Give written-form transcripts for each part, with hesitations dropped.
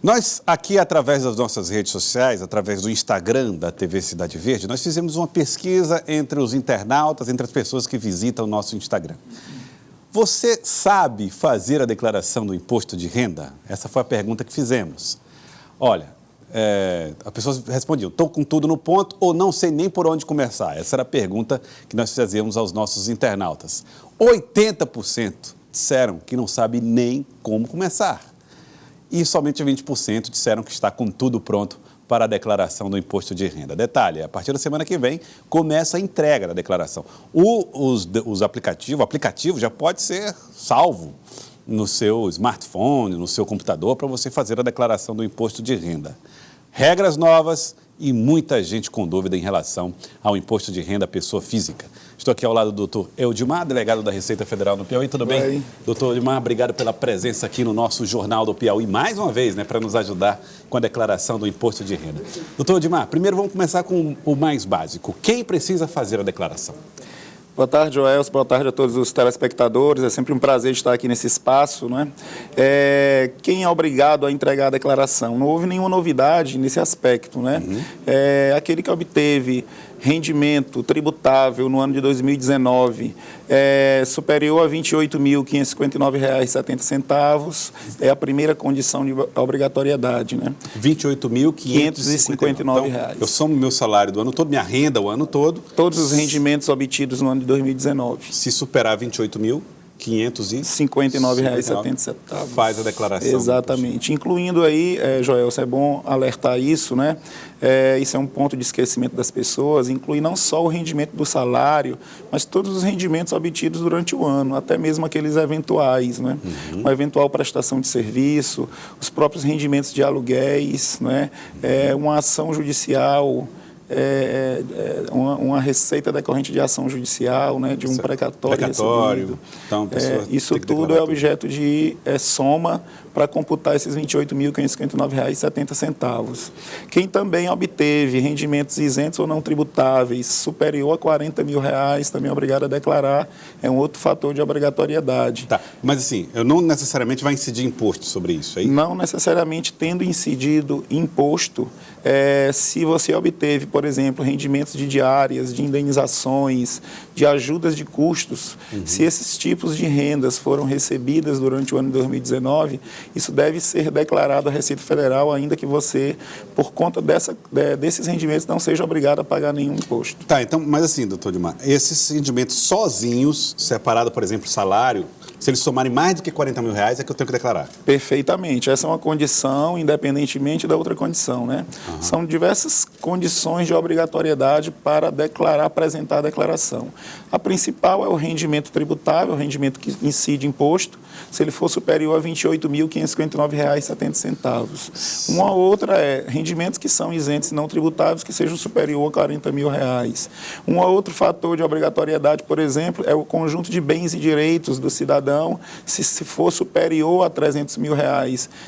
Nós, aqui, através das nossas redes sociais, através do Instagram da TV Cidade Verde, nós fizemos uma pesquisa entre os internautas, entre as pessoas que visitam o nosso Instagram. Você sabe fazer a declaração do imposto de renda? Essa foi a pergunta que fizemos. Olha, as pessoas respondiam, estou com tudo no ponto ou não sei nem por onde começar. Essa era a pergunta que nós fazíamos aos nossos internautas. 80% disseram que não sabe nem como começar. E somente 20% disseram que está com tudo pronto para a declaração do imposto de renda. Detalhe, a partir da semana que vem começa a entrega da declaração. O aplicativo já pode ser salvo no seu smartphone, no seu computador, para você fazer a declaração do imposto de renda. Regras novas e muita gente com dúvida em relação ao imposto de renda à pessoa física. Estou aqui ao lado do doutor Eudimar, delegado da Receita Federal no Piauí. Tudo bem? Doutor Eudimar, obrigado pela presença aqui no nosso Jornal do Piauí, mais uma vez, para nos ajudar com a declaração do imposto de renda. Doutor Eudimar, primeiro vamos começar com o mais básico. Quem precisa fazer a declaração? Boa tarde, Joelson. Boa tarde a todos os telespectadores. É sempre um prazer estar aqui nesse espaço, né? Quem é obrigado a entregar a declaração? Não houve nenhuma novidade nesse aspecto, né? Aquele que obteve rendimento tributável no ano de 2019 superior a R$ 28.559,70 é a primeira condição de obrigatoriedade, né? R$ 28.559. Então, eu somo meu salário do ano todo, minha renda o ano todo. Todos os rendimentos obtidos no ano de 2019. Se superar R$ 28.559,70. Faz a declaração. Exatamente. Incluindo aí, Joelson, é bom alertar isso, né? Isso é um ponto de esquecimento das pessoas, inclui não só o rendimento do salário, mas todos os rendimentos obtidos durante o ano, até mesmo aqueles eventuais, né? Uma eventual prestação de serviço, os próprios rendimentos de aluguéis, né? Uma ação judicial, uma receita decorrente de ação judicial, né, de um precatório recebido. Então, isso tudo é objeto de soma para computar esses R$ 28.559,70. Quem também obteve rendimentos isentos ou não tributáveis superior a R$ 40 mil, também é obrigado a declarar, é um outro fator de obrigatoriedade. Tá, mas assim, eu não necessariamente vai incidir imposto sobre isso, aí? Não necessariamente tendo incidido imposto, se você obteve, por exemplo, rendimentos de diárias, de indenizações, de ajudas de custos, se esses tipos de rendas foram recebidas durante o ano de 2019, isso deve ser declarado à Receita Federal, ainda que você, por conta desses rendimentos, não seja obrigado a pagar nenhum imposto. Tá, então, mas assim, doutor Eudimar, esses rendimentos sozinhos, separado, por exemplo, salário, se eles somarem mais do que R$ 40 mil, é que eu tenho que declarar? Perfeitamente. Essa é uma condição, independentemente da outra condição, né? São diversas condições de obrigatoriedade para declarar, apresentar a declaração. A principal é o rendimento tributável, o rendimento que incide imposto, se ele for superior a R$ 28.559,70. Uma outra é rendimentos que são isentos e não tributáveis, que sejam superior a R$ 40 mil. Um outro fator de obrigatoriedade, por exemplo, é o conjunto de bens e direitos do cidadão, se for superior a R$ 300 mil,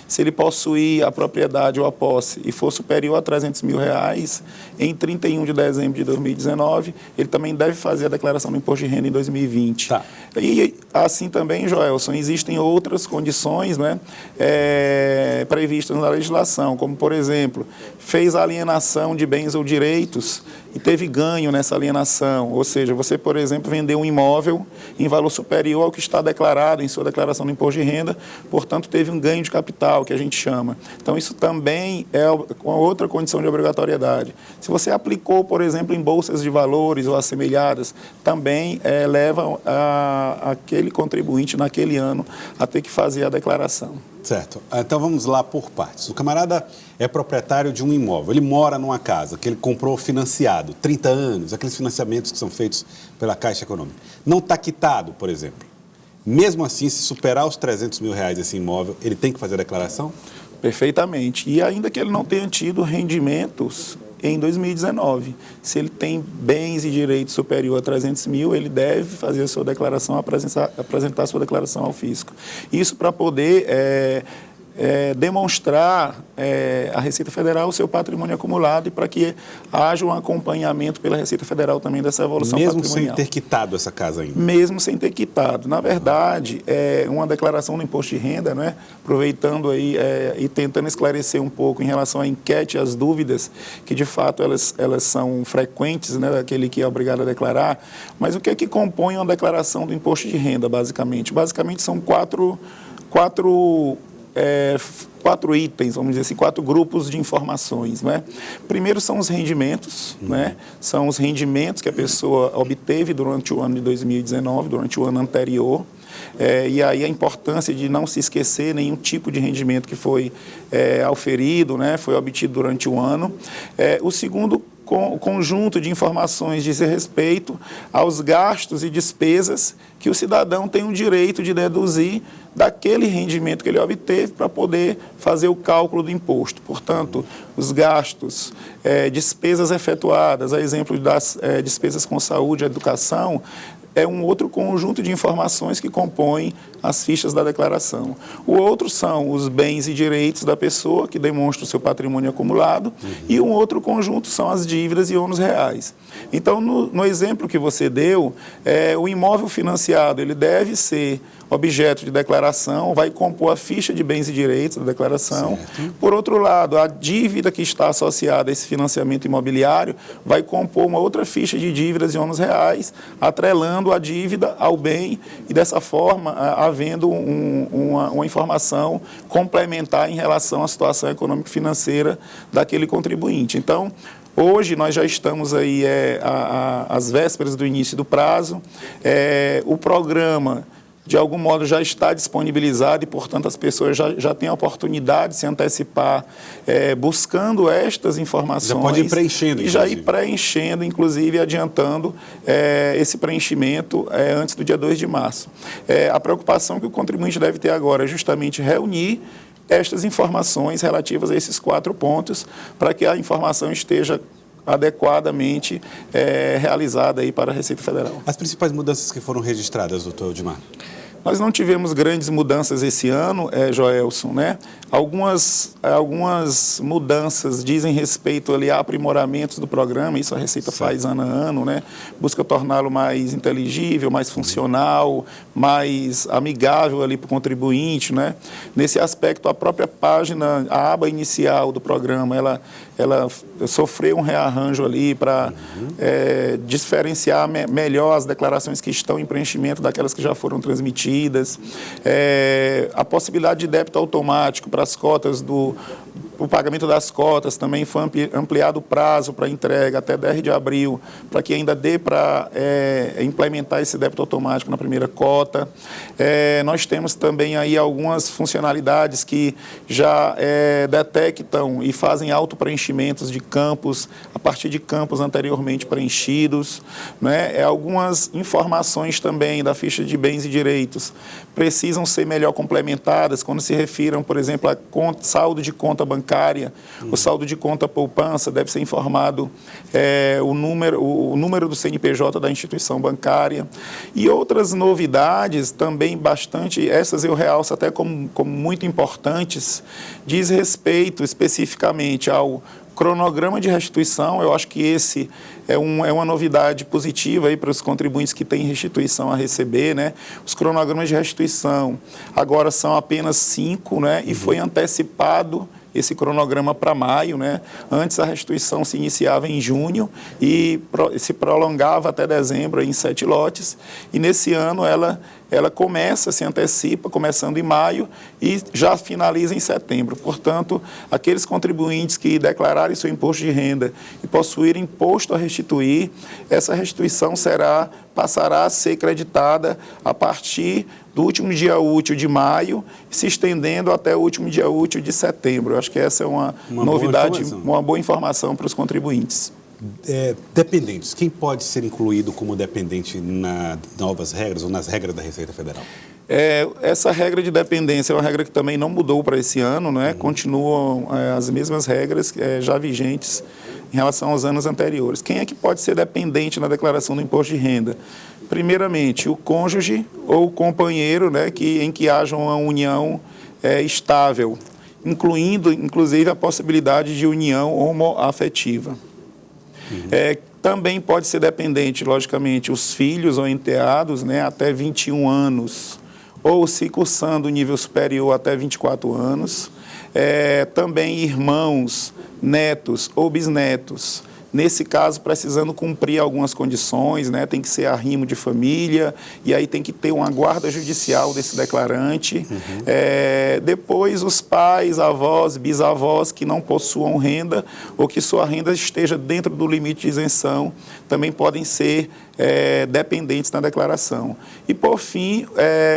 se ele possuir a propriedade ou a posse e for superior a R$ 300 mil, em 31 de dezembro de 2019, ele também deve fazer a declaração do imposto de renda em 2020. Tá. E assim também, Joelson, existem outras condições, né, previstas na legislação, como, por exemplo, fez a alienação de bens ou direitos e teve ganho nessa alienação, ou seja, você, por exemplo, vendeu um imóvel em valor superior ao que está declarado em sua declaração do imposto de renda, portanto, teve um ganho de capital, que a gente chama. Então, isso também é uma outra condição de obrigatoriedade. Se você aplicou, por exemplo, em bolsas de valores ou assemelhadas, também leva aquele contribuinte naquele ano a ter que fazer a declaração. Certo. Então vamos lá por partes. O camarada é proprietário de um imóvel, ele mora numa casa que ele comprou financiado, 30 anos, aqueles financiamentos que são feitos pela Caixa Econômica. Não está quitado, por exemplo. Mesmo assim, se superar os R$ 300 mil esse imóvel, ele tem que fazer a declaração? Perfeitamente. E ainda que ele não tenha tido rendimentos em 2019, se ele tem bens e direitos superior a 300 mil, ele deve fazer a sua declaração, apresentar a sua declaração ao fisco. Isso para poder demonstrar à Receita Federal o seu patrimônio acumulado e para que haja um acompanhamento pela Receita Federal também dessa evolução patrimonial. Mesmo sem ter quitado essa casa ainda? Mesmo sem ter quitado. Na verdade, uma declaração do imposto de renda, né? Aproveitando aí e tentando esclarecer um pouco em relação à enquete e às dúvidas, que de fato elas são frequentes, né? Daquele que é obrigado a declarar. Mas o que é que compõe uma declaração do imposto de renda, basicamente? Basicamente são quatro itens, vamos dizer assim, 4 grupos de informações, né? Primeiro são os rendimentos, né? São os rendimentos que a pessoa obteve durante o ano de 2019, durante o ano anterior. E aí a importância de não se esquecer nenhum tipo de rendimento que foi auferido, né? Foi obtido durante o ano. O segundo conjunto de informações diz respeito aos gastos e despesas que o cidadão tem o direito de deduzir daquele rendimento que ele obteve para poder fazer o cálculo do imposto. Portanto, os gastos, despesas efetuadas, a exemplo das despesas com saúde e educação, é um outro conjunto de informações que compõem as fichas da declaração. O outro são os bens e direitos da pessoa, que demonstram o seu patrimônio acumulado, e um outro conjunto são as dívidas e ônus reais. Então, no exemplo que você deu, o imóvel financiado ele deve ser objeto de declaração, vai compor a ficha de bens e direitos da declaração. Certo. Por outro lado, a dívida que está associada a esse financiamento imobiliário vai compor uma outra ficha de dívidas e ônus reais, atrelando a dívida ao bem e, dessa forma, havendo uma informação complementar em relação à situação econômico-financeira daquele contribuinte. Então, hoje nós já estamos aí às vésperas do início do prazo. O programa, de algum modo, já está disponibilizado e, portanto, as pessoas já têm a oportunidade de se antecipar buscando estas informações. Já pode ir preenchendo, e já ir preenchendo, inclusive, adiantando esse preenchimento antes do dia 2 de março. A preocupação que o contribuinte deve ter agora é justamente reunir estas informações relativas a esses 4 pontos para que a informação esteja adequadamente realizada aí para a Receita Federal. As principais mudanças que foram registradas, doutor Eudimar? Nós não tivemos grandes mudanças esse ano, Joelson, né? Algumas mudanças dizem respeito ali a aprimoramentos do programa, isso a Receita faz ano a ano, né? Busca torná-lo mais inteligível, mais funcional, mais amigável ali para o contribuinte, né? Nesse aspecto, a própria página, a aba inicial do programa, ela sofreu um rearranjo ali para diferenciar melhor as declarações que estão em preenchimento daquelas que já foram transmitidas. A possibilidade de débito automático para as cotas o pagamento das cotas também foi ampliado o prazo para entrega até 10 de abril, para que ainda dê para implementar esse débito automático na primeira cota. Nós temos também aí algumas funcionalidades que já detectam e fazem autopreenchimentos de campos, a partir de campos anteriormente preenchidos, né? Algumas informações também da ficha de bens e direitos precisam ser melhor complementadas quando se refiram, por exemplo, a saldo de conta bancária, o saldo de conta poupança deve ser informado o número do CNPJ da instituição bancária e outras novidades também bastante, essas eu realço até como muito importantes, diz respeito especificamente ao cronograma de restituição. Eu acho que esse é uma novidade positiva aí para os contribuintes que têm restituição a receber, né? Os cronogramas de restituição agora são apenas 5, né? E foi antecipado esse cronograma para maio, né? Antes a restituição se iniciava em junho e se prolongava até dezembro em 7 lotes. E nesse ano ela se antecipa, começando em maio e já finaliza em setembro. Portanto, aqueles contribuintes que declararem seu imposto de renda e possuírem imposto a restituir, essa restituição passará a ser creditada a partir do último dia útil de maio, se estendendo até o último dia útil de setembro. Eu acho que essa é uma novidade, uma boa informação para os contribuintes. Dependentes. Quem pode ser incluído como dependente nas novas regras ou nas regras da Receita Federal? Essa regra de dependência é uma regra que também não mudou para esse ano, né? Continuam as mesmas regras já vigentes em relação aos anos anteriores. Quem é que pode ser dependente na declaração do imposto de renda? Primeiramente, o cônjuge ou o companheiro, né, em que haja uma união estável, incluindo, inclusive, a possibilidade de união homoafetiva. Também pode ser dependente, logicamente, os filhos ou enteados, né, até 21 anos, ou se cursando o nível superior até 24 anos. Também irmãos, netos ou bisnetos. Nesse caso, precisando cumprir algumas condições, né? Tem que ser arrimo de família, e aí tem que ter uma guarda judicial desse declarante. Depois, os pais, avós, bisavós que não possuam renda ou que sua renda esteja dentro do limite de isenção, também podem ser dependentes na declaração. E, por fim,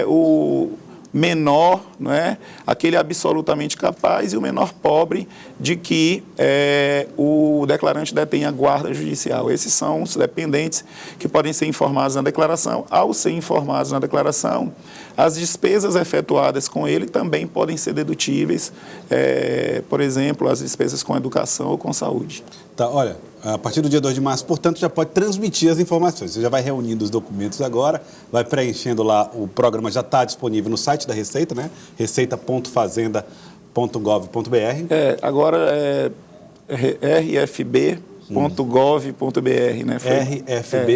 o menor, não é? Aquele absolutamente capaz, e o menor pobre de que o declarante detenha guarda judicial. Esses são os dependentes que podem ser informados na declaração. Ao ser informados na declaração, as despesas efetuadas com ele também podem ser dedutíveis, por exemplo, as despesas com educação ou com saúde. Tá, olha, a partir do dia 2 de março, portanto, já pode transmitir as informações. Você já vai reunindo os documentos agora, vai preenchendo lá, o programa já está disponível no site da Receita, né? receita.fazenda.gov.br. Agora é rfb.gov.br, né?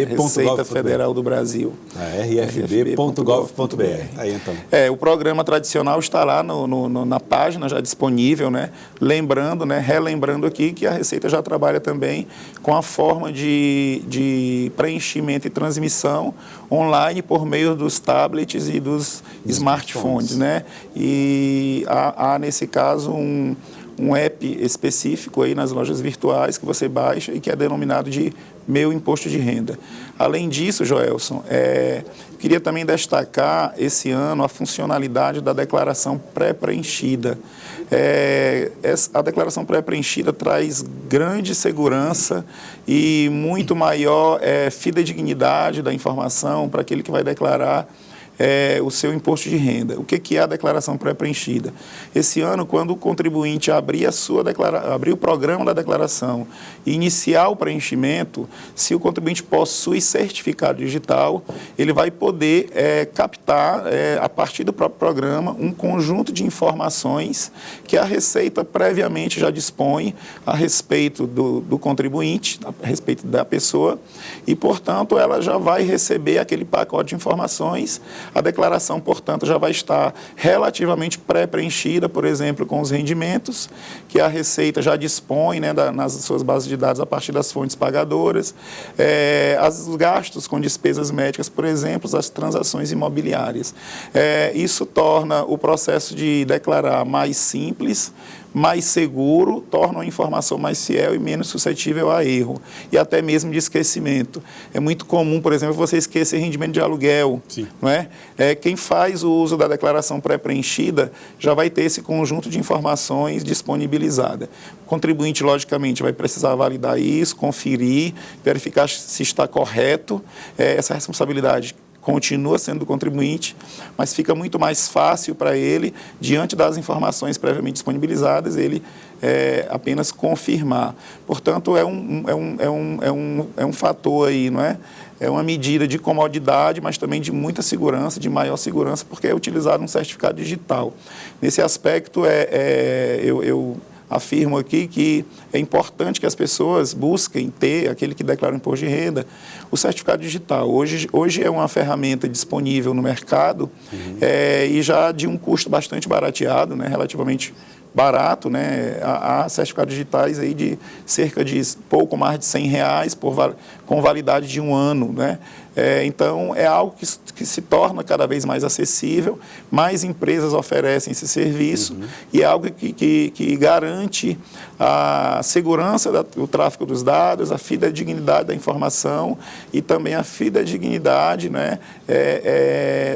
Receita Federal do Brasil. rfb.gov.br. Aí, então. O programa tradicional está lá na página já disponível, né? Lembrando, né? Relembrando aqui que a Receita já trabalha também com a forma de preenchimento e transmissão online por meio dos tablets e dos smartphones, né? E há nesse caso um app específico aí nas lojas virtuais que você baixa e que é denominado de Meu Imposto de Renda. Além disso, Joelson, queria também destacar esse ano a funcionalidade da declaração pré-preenchida. A declaração pré-preenchida traz grande segurança e muito maior fidedignidade da informação para aquele que vai declarar o seu imposto de renda. O que é a declaração pré-preenchida? Esse ano, quando o contribuinte abrir o programa da declaração e iniciar o preenchimento, se o contribuinte possui certificado digital, ele vai poder captar, a partir do próprio programa, um conjunto de informações que a Receita previamente já dispõe a respeito do contribuinte, a respeito da pessoa, e, portanto, ela já vai receber aquele pacote de informações. A declaração, portanto, já vai estar relativamente pré-preenchida, por exemplo, com os rendimentos, que a Receita já dispõe, né, nas suas bases de dados a partir das fontes pagadoras, os gastos com despesas médicas, por exemplo, as transações imobiliárias. Isso torna o processo de declarar mais simples, mais seguro, torna a informação mais fiel e menos suscetível a erro, e até mesmo de esquecimento. É muito comum, por exemplo, você esquecer rendimento de aluguel. Sim. Não é? Quem faz o uso da declaração pré-preenchida já vai ter esse conjunto de informações disponibilizada. O contribuinte, logicamente, vai precisar validar isso, conferir, verificar se está correto. Essa responsabilidade continua sendo do contribuinte, mas fica muito mais fácil para ele, diante das informações previamente disponibilizadas, ele apenas confirmar. Portanto, é um fator aí, não é? É uma medida de comodidade, mas também de muita segurança, de maior segurança, porque é utilizado um certificado digital. Nesse aspecto, eu afirmo aqui que é importante que as pessoas busquem ter, aquele que declara o imposto de renda, o certificado digital. Hoje é uma ferramenta disponível no mercado, e já de um custo bastante barateado, né, relativamente barato, né? Há certificados digitais aí de cerca de pouco mais de R$100 com validade de 1 ano, né? Então, é algo que se torna cada vez mais acessível, mais empresas oferecem esse serviço, e é algo que garante a segurança do tráfego dos dados, a fidedignidade da informação e também a fidedignidade, né,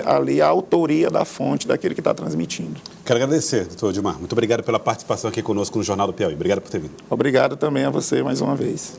ali a autoria da fonte daquele que está transmitindo. Quero agradecer, doutor Odimar. Muito obrigado pela participação aqui conosco no Jornal do Piauí. Obrigado por ter vindo. Obrigado também a você mais uma vez.